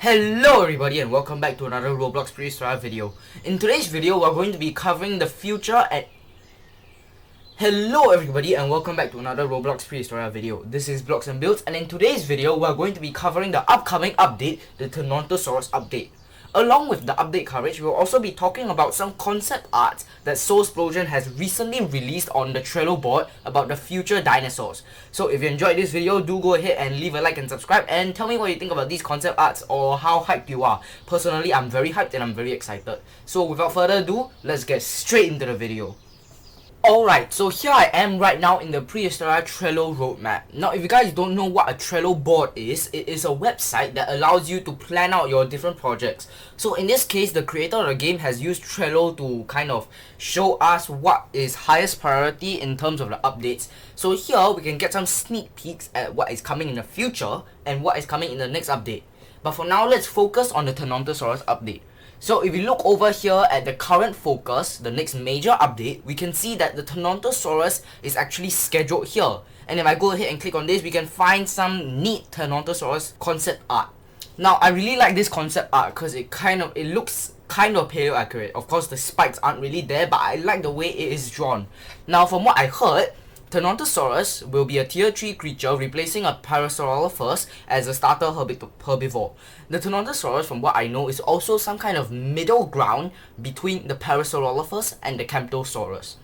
Hello everybody and welcome back to another Roblox Prehistoria video. In today's video, we're going to be covering the future and... Hello everybody and welcome back to another Roblox Prehistoria video. This is Blocks and Builds, and in today's video, we're going to be covering the upcoming update, the TENONTOSAURUS update. Along with the update coverage, we'll also be talking about some concept art that Soulsplosion has recently released on the Trello board about the future dinosaurs. So if you enjoyed this video, do go ahead and leave a like and subscribe and tell me what you think about these concept arts or how hyped you are. Personally, I'm very hyped and I'm very excited. So without further ado, let's get straight into the video. Alright, so here I am right now in the Prehistoria Trello roadmap. Now, if you guys don't know what a Trello board is, it is a website that allows you to plan out your different projects. So in this case, the creator of the game has used Trello to kind of show us what is highest priority in terms of the updates. So here, we can get some sneak peeks at what is coming in the future and what is coming in the next update. But for now, let's focus on the TENONTOSAURUS update. So if we look over here at the current focus, the next major update, we can see that the TENONTOSAURUS is actually scheduled here. And if I go ahead and click on this, we can find some neat TENONTOSAURUS concept art. Now, I really like this concept art because it looks kind of paleo accurate. Of course, the spikes aren't really there, but I like the way it is drawn. Now, from what I heard, TENONTOSAURUS will be a tier 3 creature replacing a Parasaurolophus as a starter herbivore. The TENONTOSAURUS, from what I know, is also some kind of middle ground between the Parasaurolophus and the Camptosaurus.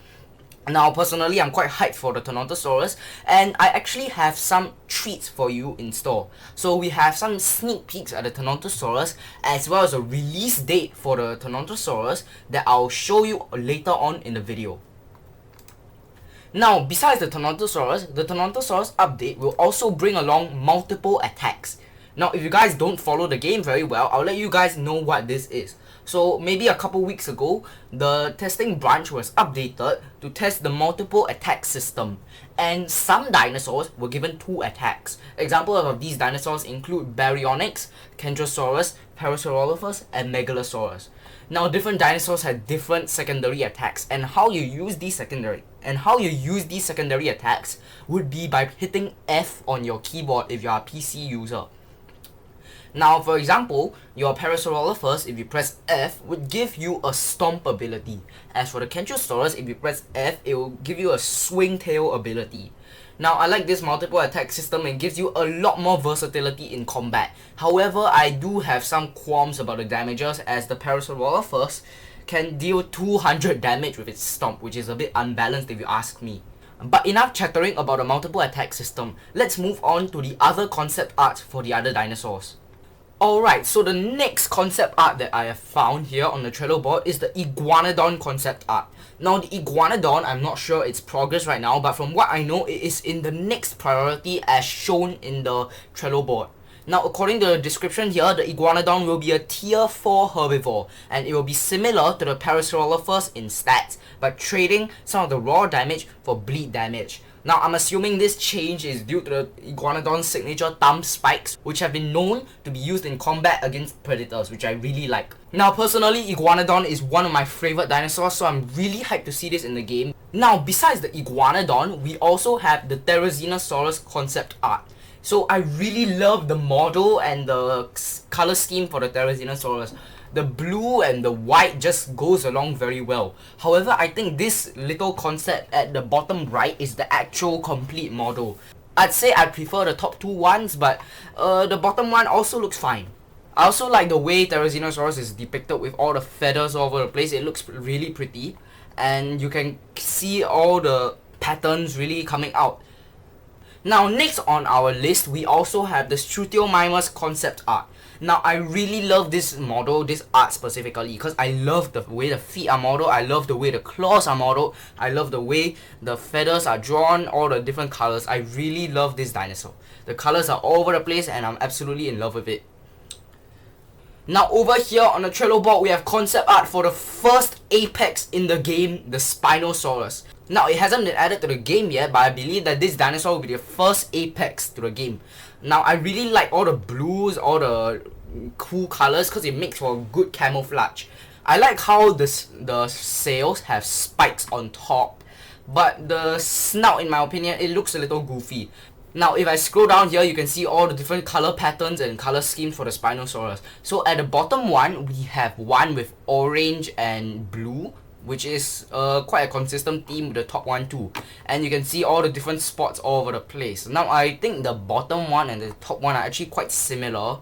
Now, personally, I'm quite hyped for the TENONTOSAURUS, and I actually have some treats for you in store. So we have some sneak peeks at the TENONTOSAURUS, as well as a release date for the TENONTOSAURUS that I'll show you later on in the video. Now, besides the TENONTOSAURUS update will also bring along multiple attacks. Now, if you guys don't follow the game very well, I'll let you guys know what this is. So, maybe a couple weeks ago, the testing branch was updated to test the multiple attack system. And some dinosaurs were given 2 attacks. Examples of these dinosaurs include Baryonyx, Kentrosaurus, Parasaurolophus, and Megalosaurus. Now, different dinosaurs had different secondary attacks, and how you use these secondary attacks would be by hitting F on your keyboard if you are a PC user. Now, for example, your Parasaurolophus, if you press F, would give you a stomp ability. As for the Kentrosaurus, if you press F, it will give you a swing tail ability. Now, I like this multiple attack system and gives you a lot more versatility in combat. However, I do have some qualms about the damages, as the Parasaurolophus can deal 200 damage with its stomp, which is a bit unbalanced if you ask me. But enough chattering about the multiple attack system. Let's move on to the other concept art for the other dinosaurs. Alright, so the next concept art that I have found here on the Trello board is the Iguanadon concept art. Now, the Iguanadon, I'm not sure its progress right now, but from what I know, it is in the next priority as shown in the Trello board. Now, according to the description here, the Iguanadon will be a tier 4 herbivore, and it will be similar to the Parasaurolophus in stats, but trading some of the raw damage for bleed damage. Now, I'm assuming this change is due to the Iguanodon's signature thumb spikes, which have been known to be used in combat against predators, which I really like. Now, personally, Iguanodon is one of my favorite dinosaurs, so I'm really hyped to see this in the game. Now, besides the Iguanodon, we also have the Therizinosaurus concept art. So, I really love the model and the color scheme for the Therizinosaurus. The blue and the white just goes along very well. However, I think this little concept at the bottom right is the actual complete model. I'd say I prefer the top 2 ones, but the bottom one also looks fine. I also like the way Therizinosaurus is depicted with all the feathers all over the place. It looks really pretty, and you can see all the patterns really coming out. Now, next on our list, we also have the Struthiomimus concept art. Now, I really love this model, this art specifically, because I love the way the feet are modeled, I love the way the claws are modeled, I love the way the feathers are drawn, all the different colors. I really love this dinosaur. The colors are all over the place and I'm absolutely in love with it. Now, over here on the Trello board, we have concept art for the first apex in the game, the Spinosaurus. Now, it hasn't been added to the game yet, but I believe that this dinosaur will be the first apex to the game. Now, I really like all the blues, all the cool colors, because it makes for good camouflage. I like how the sails have spikes on top, but the snout, in my opinion, it looks a little goofy. Now, if I scroll down here, you can see all the different color patterns and color schemes for the Spinosaurus. So at the bottom one, we have one with orange and blue, which is quite a consistent theme with the top one too. And you can see all the different spots all over the place. Now, I think the bottom one and the top one are actually quite similar,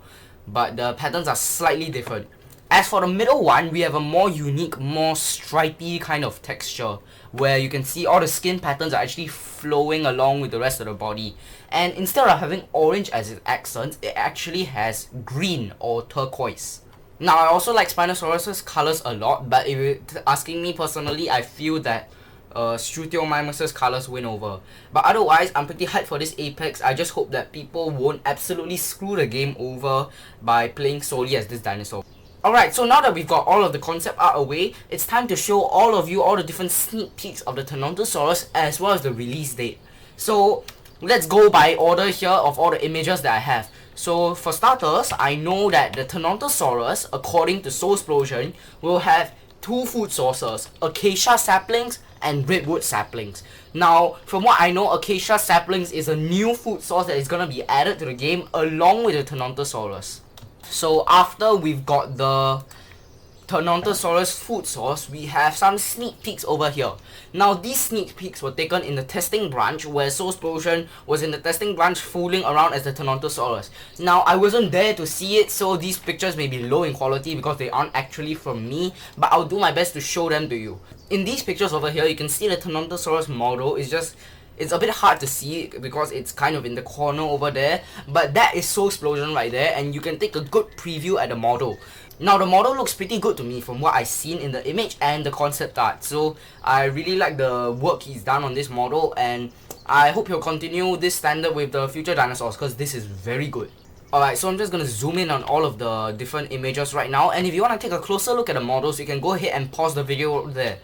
but the patterns are slightly different. As for the middle one, we have a more unique, more stripy kind of texture, where you can see all the skin patterns are actually flowing along with the rest of the body. And instead of having orange as its accent, it actually has green or turquoise. Now, I also like Spinosaurus' colors a lot, but if you're asking me personally, I feel that Struthiomimus' colors win over. But otherwise, I'm pretty hyped for this Apex. I just hope that people won't absolutely screw the game over by playing solely as this dinosaur. Alright, so now that we've got all of the concept art away, it's time to show all of you all the different sneak peeks of the TENONTOSAURUS as well as the release date. So, let's go by order here of all the images that I have. So, for starters, I know that the TENONTOSAURUS, according to Soulsplosion, will have two food sources, acacia saplings and redwood saplings. Now, from what I know, acacia saplings is a new food source that is going to be added to the game along with the TENONTOSAURUS. So after we've got the TENONTOSAURUS food source, we have some sneak peeks over here. Now, these sneak peeks were taken in the testing branch, where Soulsplosion was in the testing branch fooling around as the TENONTOSAURUS. Now, I wasn't there to see it, so these pictures may be low in quality because they aren't actually from me, but I'll do my best to show them to you. In these pictures over here, you can see the TENONTOSAURUS model is just... It's a bit hard to see because it's kind of in the corner over there, but that is Soulsplosion right there, and you can take a good preview at the model. Now, the model looks pretty good to me from what I've seen in the image and the concept art, so I really like the work he's done on this model, and I hope he'll continue this standard with the future dinosaurs because this is very good. Alright, so I'm just going to zoom in on all of the different images right now, and if you want to take a closer look at the models, you can go ahead and pause the video there.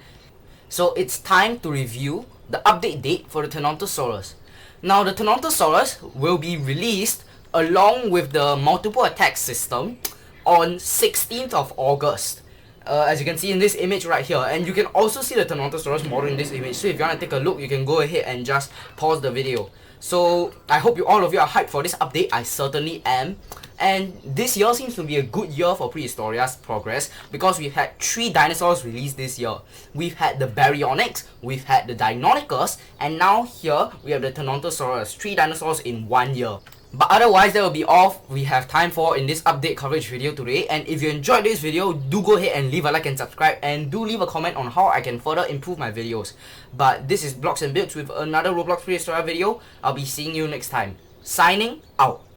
So it's time to review the update date for the TENONTOSAURUS. Now, the TENONTOSAURUS will be released along with the multiple attack system on 16th of August. As you can see in this image right here, and you can also see the TENONTOSAURUS model in this image. So if you want to take a look, you can go ahead and just pause the video. So I hope all of you are hyped for this update. I certainly am. And this year seems to be a good year for Prehistoria's progress because we've had 3 dinosaurs released this year. We've had the Baryonyx, we've had the Deinonychus, and now here we have the TENONTOSAURUS. 3 dinosaurs in 1 year. But otherwise, that will be all we have time for in this update coverage video today. And if you enjoyed this video, do go ahead and leave a like and subscribe, and do leave a comment on how I can further improve my videos. But this is Blocks and Builds with another Roblox Prehistoria video. I'll be seeing you next time. Signing out.